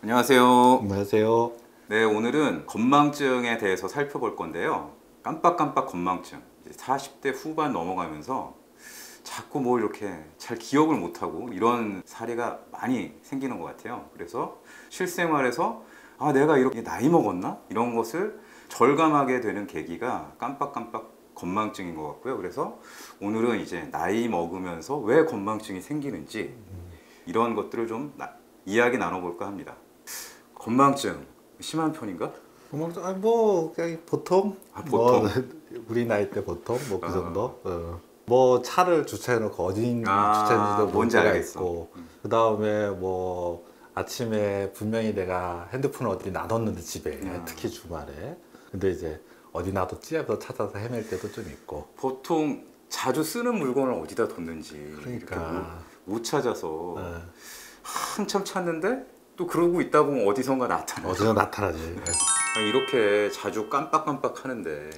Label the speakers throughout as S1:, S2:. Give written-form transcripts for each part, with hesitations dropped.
S1: 안녕하세요.
S2: 안녕하세요.
S1: 네, 오늘은 건망증에 대해서 살펴볼 건데요. 깜빡깜빡 건망증. 이제 40대 후반 넘어가면서 자꾸 뭘 이렇게 잘 기억을 못하고 이런 사례가 많이 생기는 것 같아요. 그래서 실생활에서 내가 이렇게 나이 먹었나? 이런 것을 절감하게 되는 계기가 깜빡깜빡 건망증인 것 같고요. 그래서 오늘은 이제 나이 먹으면서 왜 건망증이 생기는지 이런 것들을 좀 이야기 나눠볼까 합니다. 건망증 심한 편인가?
S2: 뭐 그냥 보통
S1: 보통.
S2: 뭐 우리 나이 때 보통 뭐 그 정도. 뭐 차를 주차해놓고 어디 주차했는지도 모를
S1: 뭔지
S2: 때가
S1: 알겠어.
S2: 있고, 그 다음에 뭐 아침에 분명히 내가 핸드폰을 어디 놔뒀는데 집에 특히 주말에 근데 이제 어디 놔뒀지 하면서 찾아서 헤맬 때도 좀 있고.
S1: 보통 자주 쓰는 물건을 어디다 뒀는지
S2: 그러니까.
S1: 이렇게 못 찾아서 한참 찾는데 또 그러고 있다 보면 어디선가 나타나.
S2: 어디서 나타나지.
S1: 이렇게 자주 깜빡깜빡 하는데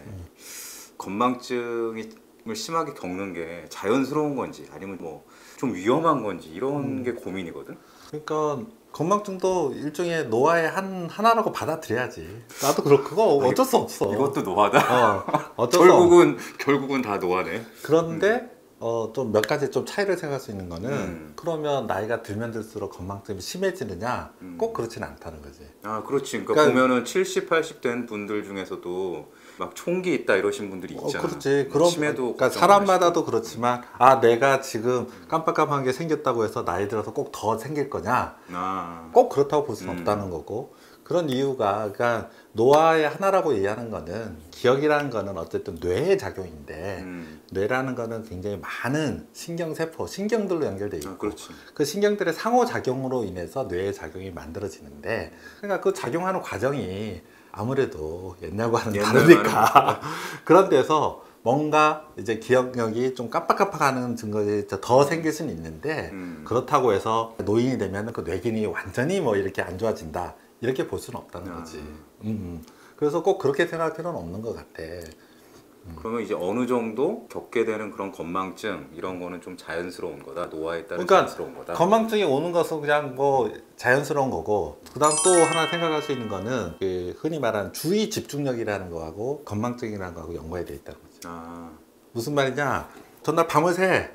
S1: 건망증을 심하게 겪는 게 자연스러운 건지 아니면 뭐 좀 위험한 건지 이런 게 고민이거든.
S2: 그러니까 건망증도 일종의 노화의 하나라고 받아들여야지. 나도 그거 어쩔 수 없어.
S1: 이것도 노화다.
S2: 어쩔 수 없어.
S1: 결국은 다 노화네.
S2: 그런데 좀 몇 가지 좀 차이를 생각할 수 있는 거는, 그러면 나이가 들면 들수록 건망증이 심해지느냐? 꼭 그렇지는 않다는 거지.
S1: 그렇지. 그러니까 보면은 70, 80 된 분들 중에서도 막 총기 있다 이러신 분들이 있잖아.
S2: 그렇지.
S1: 치매도
S2: 그러니까 사람마다도 그렇지만, 내가 지금 깜빡깜빡한 게 생겼다고 해서 나이 들어서 꼭 더 생길 거냐? 꼭 그렇다고 볼 수는 없다는 거고. 그런 이유가, 그러니까 노화의 하나라고 얘기하는 거는, 기억이라는 거는 어쨌든 뇌의 작용인데, 뇌라는 거는 굉장히 많은 신경세포, 신경들로 연결돼 있고,
S1: 그렇지.
S2: 그 신경들의 상호작용으로 인해서 뇌의 작용이 만들어지는데, 그러니까 그 작용하는 과정이 아무래도 옛날과는 다르니까 그런 데서 뭔가 이제 기억력이 좀 깜빡깜빡하는 증거들이 더 생길 수는 있는데, 그렇다고 해서 노인이 되면 그 뇌기능이 완전히 뭐 이렇게 안 좋아진다 이렇게 볼 수는 없다는 거지. 그래서 꼭 그렇게 생각할 필요는 없는 것 같아.
S1: 그러면 이제 어느 정도 겪게 되는 그런 건망증 이런 거는 좀 자연스러운 거다. 노화에 따른
S2: 그러니까
S1: 자연스러운 거다.
S2: 건망증이 오는 것은 그냥 뭐 자연스러운 거고, 그다음 또 하나 생각할 수 있는 거는 그 흔히 말하는 주의 집중력이라는 거하고 건망증이라는 거하고 연관이 돼 있다는 거지. 무슨 말이냐? 전날 밤을 새.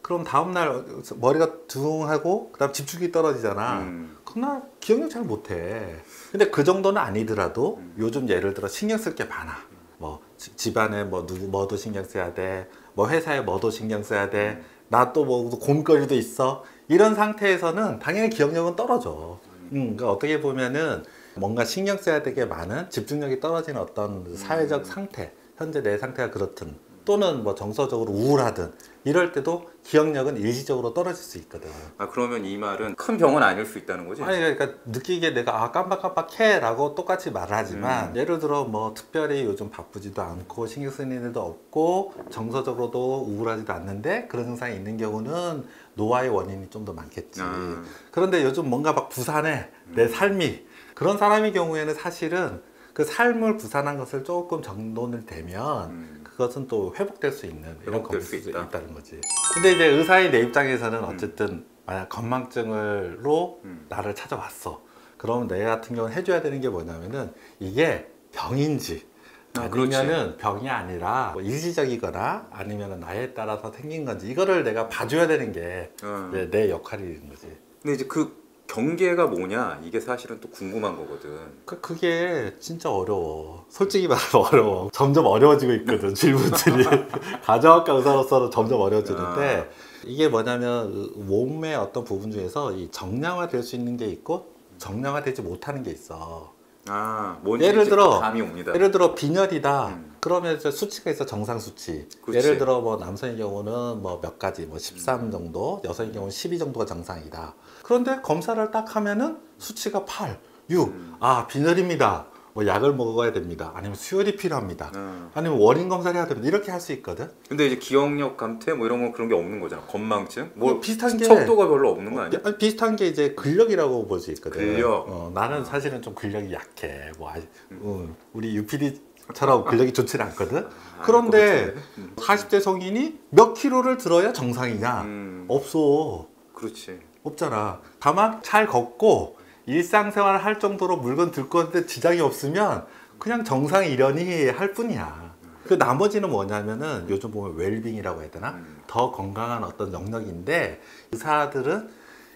S2: 그럼 다음날 머리가 둥하고 그다음 집중이 떨어지잖아. 그날 기억력 잘 못해. 근데 그 정도는 아니더라도 요즘 예를 들어 신경 쓸 게 많아. 뭐 집안에 뭐 뭐도 신경 써야 돼. 뭐 회사에 뭐도 신경 써야 돼. 나 또 뭐 공거리도 있어. 이런 상태에서는 당연히 기억력은 떨어져. 그러니까 어떻게 보면은 뭔가 신경 써야 되게 많은 집중력이 떨어지는 어떤 사회적 상태, 현재 내 상태가 그렇든 또는 뭐 정서적으로 우울하든 이럴 때도 기억력은 일시적으로 떨어질 수 있거든.
S1: 그러면 이 말은 큰 병은 아닐 수 있다는 거지?
S2: 아니, 그러니까 느끼기에 내가 깜빡깜빡해 라고 똑같이 말을 하지만, 예를 들어 뭐 특별히 요즘 바쁘지도 않고 신경 쓰는 일도 없고 정서적으로도 우울하지도 않는데 그런 증상이 있는 경우는 노화의 원인이 좀 더 많겠지. 그런데 요즘 뭔가 막 부산해 내 삶이, 그런 사람의 경우에는 사실은 그 삶을 부산한 것을 조금 정돈을 되면 그것은 또 회복될 수 있는 이런 검수도 있다는 거지. 근데 이제 의사인 내 입장에서는 어쨌든 만약 건망증으로 나를 찾아왔어. 그러면 내 같은 경우는 해줘야 되는 게 뭐냐면은 이게 병인지 아니면은 병이 아니라 뭐 일시적이거나 아니면은 나이에 따라서 생긴 건지 이거를 내가 봐줘야 되는 게 내 역할인 거지.
S1: 근데 이제 그 경계가 뭐냐 이게 사실은 또 궁금한 거거든.
S2: 그게 진짜 어려워. 솔직히 말하면 어려워. 점점 어려워지고 있거든, 질문들이. 가정학과 의사로서는 점점 어려워지는데, 이게 뭐냐면 몸의 어떤 부분 중에서 이 정량화될 수 있는 게 있고 정량화되지 못하는 게 있어. 예를 들어
S1: 감이 옵니다.
S2: 예를 들어 빈혈이다. 그러면 이제 수치가 있어, 정상 수치.
S1: 그치.
S2: 예를 들어 뭐 남성의 경우는 뭐 몇 가지, 뭐 13 정도, 여성의 경우는 12 정도가 정상이다. 그런데 검사를 딱 하면은 수치가 8, 6. 빈혈입니다. 뭐 약을 먹어야 됩니다. 아니면 수혈이 필요합니다. 아니면 원인 검사를 해야 됩니다. 이렇게 할 수 있거든.
S1: 근데 이제 기억력 감퇴 뭐 이런 거 그런 게 없는 거잖아. 건망증? 뭐
S2: 비슷한 게
S1: 척도가 별로 없는 거 아니야?
S2: 비슷한 게 이제 근력이라고 볼 수 있거든.
S1: 근력.
S2: 나는 사실은 좀 근력이 약해. 뭐 우리 UPD처럼 근력이 좋지는 않거든. 그런데 40대 성인이 몇 킬로를 들어야 정상이냐? 없어.
S1: 그렇지.
S2: 없잖아. 다만 잘 걷고 일상생활을 할 정도로 물건 들고 왔는데 지장이 없으면 그냥 정상 일연이 할 뿐이야. 그 나머지는 뭐냐면은 요즘 보면 웰빙이라고 해야 되나? 더 건강한 어떤 영역인데 의사들은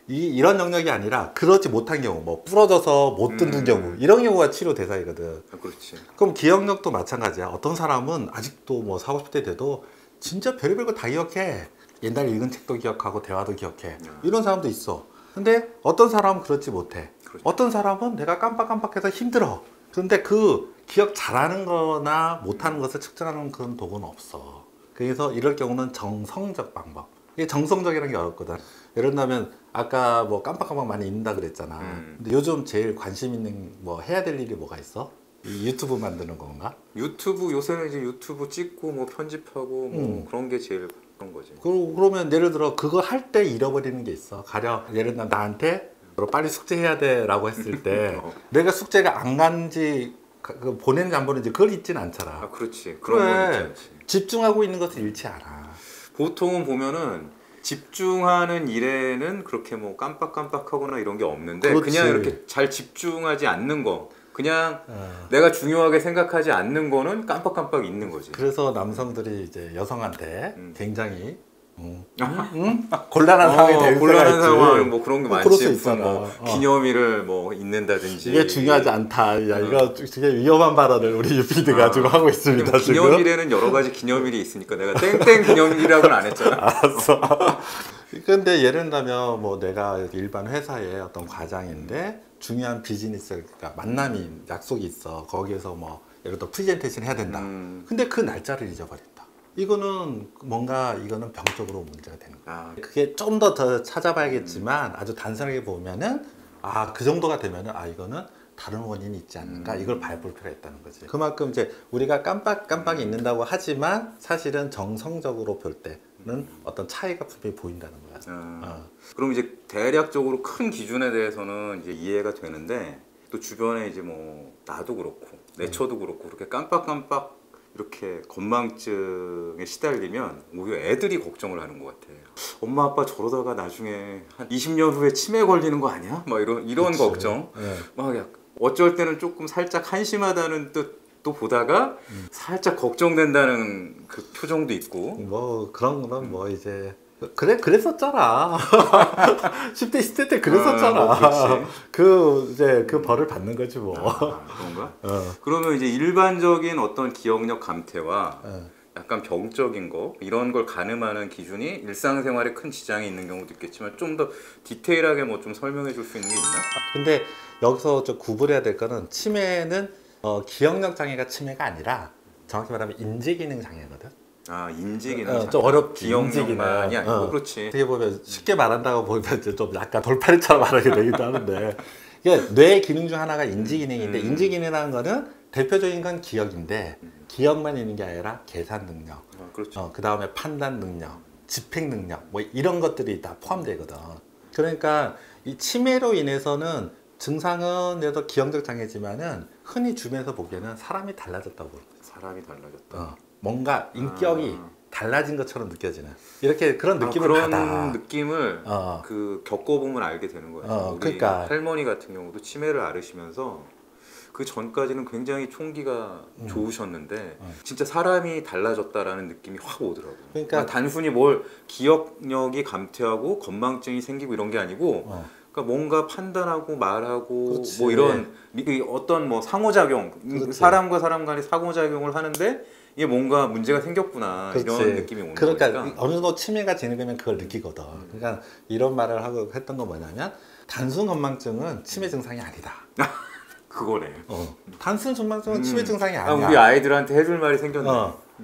S2: 이런 영역이 아니라 그러지 못한 경우, 뭐 부러져서 못 듣는 경우 이런 경우가 치료 대상이거든.
S1: 그렇지.
S2: 그럼 기억력도 마찬가지야. 어떤 사람은 아직도 뭐 40, 50대 돼도 진짜 별의별 거 다 기억해. 옛날 읽은 책도 기억하고 대화도 기억해. 이런 사람도 있어. 근데 어떤 사람은 그렇지 못해.
S1: 그렇죠.
S2: 어떤 사람은 내가 깜빡깜빡해서 힘들어. 그런데 그 기억 잘하는 거나 못하는 것을 측정하는 그런 도구는 없어. 그래서 이럴 경우는 정성적 방법. 이게 정성적이라는 게 어렵거든. 예를 들면 아까 뭐 깜빡깜빡 많이 잊는다 그랬잖아. 근데 요즘 제일 관심 있는 뭐 해야 될 일이 뭐가 있어? 이 유튜브 만드는 건가?
S1: 유튜브 요새는 이제 유튜브 찍고 뭐 편집하고 뭐 그런 게 제일 그런 거지.
S2: 그러면 예를 들어 그거 할 때 잃어버리는 게 있어. 가령 예를 들어 나한테 빨리 숙제해야 돼라고 했을 때 내가 숙제가 안 간지 보내는지 안 보내는지 그걸 잊진 않잖아.
S1: 아 그렇지. 그런 건 있지 않지.
S2: 집중하고 있는 것을 잃지 않아.
S1: 보통은 보면은 집중하는 일에는 그렇게 뭐 깜빡깜빡하거나 이런 게 없는데
S2: 그렇지.
S1: 그냥 이렇게 잘 집중하지 않는 거 그냥 내가 중요하게 생각하지 않는 거는 깜빡깜빡 있는 거지.
S2: 그래서 남성들이 이제 여성한테 굉장히 곤란한 상황이 될
S1: 곤란한
S2: 때가
S1: 상황
S2: 있지.
S1: 뭐 그런 게
S2: 그럴
S1: 많지.
S2: 수
S1: 무슨 뭐
S2: 있잖아.
S1: 기념일을 뭐 잊는다든지.
S2: 이게 중요하지 않다. 야, 이거 되게 위험한 발언을 우리 유피드가 지금 하고 있습니다. 지금.
S1: 기념일에는 여러 가지 기념일이 있으니까 내가 땡땡 기념일이라고는 안 했잖아.
S2: 알았어. 근데 예를 들면 뭐 내가 일반 회사의 어떤 과장인데 중요한 비즈니스, 그러니까 만남이 약속이 있어. 거기에서 뭐 예를 들어 프레젠테이션 해야 된다. 근데 그 날짜를 잊어버린다. 이거는 뭔가 이거는 병적으로 문제가 되는 거야. 그게 좀 더 찾아봐야겠지만 아주 단순하게 보면은 그 정도가 되면은 이거는 다른 원인이 있지 않는가, 이걸 밟을 필요가 있다는 거지. 그만큼 이제 우리가 깜빡깜빡 잊는다고 하지만 사실은 정성적으로 볼 때는 어떤 차이가 분명히 보인다는 거야.
S1: 그럼 이제 대략적으로 큰 기준에 대해서는 이제 이해가 되는데 또 주변에 이제 뭐 나도 그렇고 내 처도 그렇고 그렇게 깜빡깜빡 이렇게 건망증에 시달리면 오히려 애들이 걱정을 하는 것 같아. 엄마 아빠 저러다가 나중에 한 20년 후에 치매 걸리는 거 아니야? 막 이런
S2: 그치.
S1: 걱정.
S2: 네.
S1: 막 어쩔 때는 조금 살짝 한심하다는 뜻도 보다가 살짝 걱정된다는 그 표정도 있고.
S2: 뭐 그런 거는 뭐 이제 그랬었잖아. 10대 20대 때 그랬었잖아. 이제 그 벌을 받는 거지 뭐.
S1: 그런가? 그러면 이제 일반적인 어떤 기억력 감퇴와 약간 병적인 거 이런 걸 가늠하는 기준이 일상생활에 큰 지장이 있는 경우도 있겠지만 좀 더 디테일하게 뭐 좀 설명해 줄 수 있는 게 있나?
S2: 근데 여기서 좀 구분해야 될 거는 치매는 기억력 장애가 치매가 아니라 정확히 말하면 인지기능 장애거든.
S1: 인지기능
S2: 좀 어렵지.
S1: 기억력만이 아니고 그렇지.
S2: 어떻게 보면 쉽게 말한다고 보면 이제 좀 약간 돌팔이처럼 말하게 되기도 하는데 이게 뇌 기능 중 하나가 인지기능인데 인지기능이라는 거는 대표적인 건 기억인데 기억만 있는 게 아니라 계산 능력,
S1: 그렇죠.
S2: 그 다음에 판단 능력, 집행 능력 뭐 이런 것들이 다 포함되거든. 그러니까 이 치매로 인해서는 증상은 그래도 기억력 장애지만은 흔히 주변에서 보기에는 사람이 달라졌다고 보는 거야.
S1: 사람이 달라졌다.
S2: 뭔가 인격이 달라진 것처럼 느껴지는 이렇게 그런 느낌을
S1: 그런
S2: 받아.
S1: 느낌을 그 겪어보면 알게 되는 거예요. 우리
S2: 그러니까.
S1: 할머니 같은 경우도 치매를 앓으시면서 그 전까지는 굉장히 총기가 좋으셨는데 진짜 사람이 달라졌다라는 느낌이 확 오더라고요.
S2: 그러니까
S1: 단순히 뭘 기억력이 감퇴하고 건망증이 생기고 이런 게 아니고 그러니까 뭔가 판단하고 말하고
S2: 그렇지.
S1: 뭐 이런 어떤 뭐 상호작용,
S2: 그렇지.
S1: 사람과 사람 간의 상호작용을 하는데 이게 뭔가 문제가 생겼구나.
S2: 그렇지.
S1: 이런 느낌이 오는
S2: 그러니까
S1: 거니까.
S2: 어느 정도 치매가 진행되면 그걸 느끼거든. 그러니까 이런 말을 하고 했던 건 뭐냐면 단순 건망증은 치매 증상이 아니다.
S1: 그거네.
S2: 단순 건망증은 치매 증상이 아니야.
S1: 우리 아이들한테 해줄 말이 생겼네.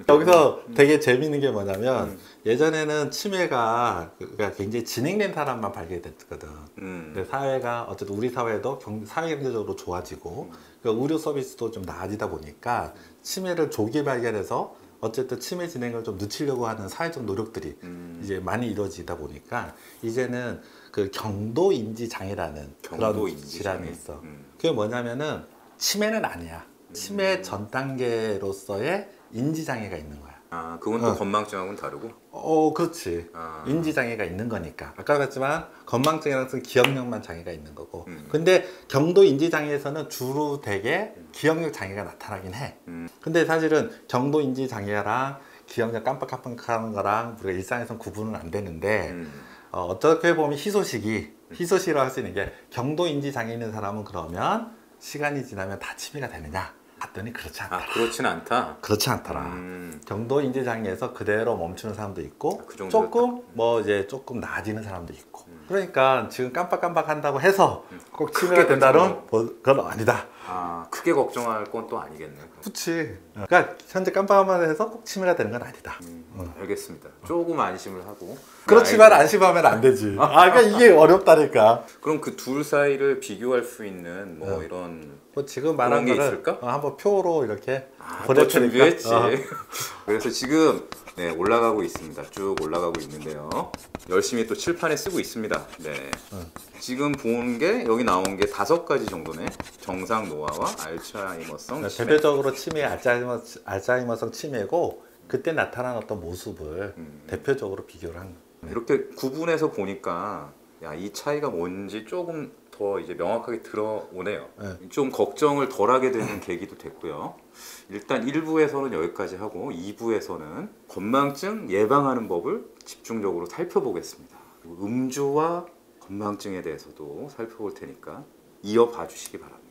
S2: 여기서 되게 재밌는 게 뭐냐면 예전에는 치매가 그러니까 굉장히 진행된 사람만 발견됐거든. 근데 사회가 어쨌든 우리 사회도 사회 경제적으로 좋아지고 그러니까 의료 서비스도 좀 나아지다 보니까 치매를 조기 발견해서 어쨌든 치매 진행을 좀 늦추려고 하는 사회적 노력들이 이제 많이 이루어지다 보니까 이제는 그 경도인지 장애라는 그런 질환이 있어. 그게 뭐냐면은 치매는 아니야. 치매 전 단계로서의 인지 장애가 있는 거야.
S1: 아, 그건 또 건망증하고는 다르고?
S2: 그렇지. 인지장애가 있는 거니까. 아까 그랬지만 건망증이라는 것은 기억력만 장애가 있는 거고. 근데 경도 인지장애에서는 주로 되게 기억력 장애가 나타나긴 해. 근데 사실은 경도 인지장애랑 기억력 깜빡깜빡하는 거랑 우리가 일상에서는 구분은 안 되는데 어떻게 보면 희소식이라고 할 수 있는 게 경도 인지장애 있는 사람은 그러면 시간이 지나면 다 치매가 되느냐? 봤더니 그렇지 않더라.
S1: 아, 그렇진 않다.
S2: 그렇지 않더라. 경도 인지 장애에서 그대로 멈추는 사람도 있고,
S1: 그 정도였다.
S2: 조금 뭐 이제 조금 나아지는 사람도 있고. 그러니까 지금 깜빡깜빡 한다고 해서 꼭 치매가 된다는 그건 아니다.
S1: 아, 크게 걱정할 건 또 아니겠네.
S2: 그렇지. 그러니까 현재 깜빡깜빡 해서 꼭 치매가 되는 건 아니다.
S1: 알겠습니다. 조금 안심을 하고.
S2: 그렇지만 안심하면 안 되지. 그러니까 이게 어렵다니까.
S1: 그럼 그 둘 사이를 비교할 수 있는 뭐 이런
S2: 뭐 지금 말한
S1: 게
S2: 거를
S1: 있을까?
S2: 한번 표로 이렇게
S1: 또 준비했지. 그래서 지금 네, 올라가고 있습니다. 쭉 올라가고 있는데요. 열심히 또 칠판에 쓰고 있습니다. 네. 지금 본 게 여기 나온 게 5가지 정도네. 정상 노화와 알츠하이머성 치매.
S2: 대표적으로 치매 알츠하이머성 치매고 그때 나타난 어떤 모습을 대표적으로 비교를 한 거예요.
S1: 이렇게 구분해서 보니까 야, 이 차이가 뭔지 조금 더 이제 명확하게 들어오네요. 좀 걱정을 덜하게 되는 계기도 됐고요. 일단 1부에서는 여기까지 하고 2부에서는 건망증 예방하는 법을 집중적으로 살펴보겠습니다. 그리고 음주와 건망증에 대해서도 살펴볼 테니까 이어봐 주시기 바랍니다.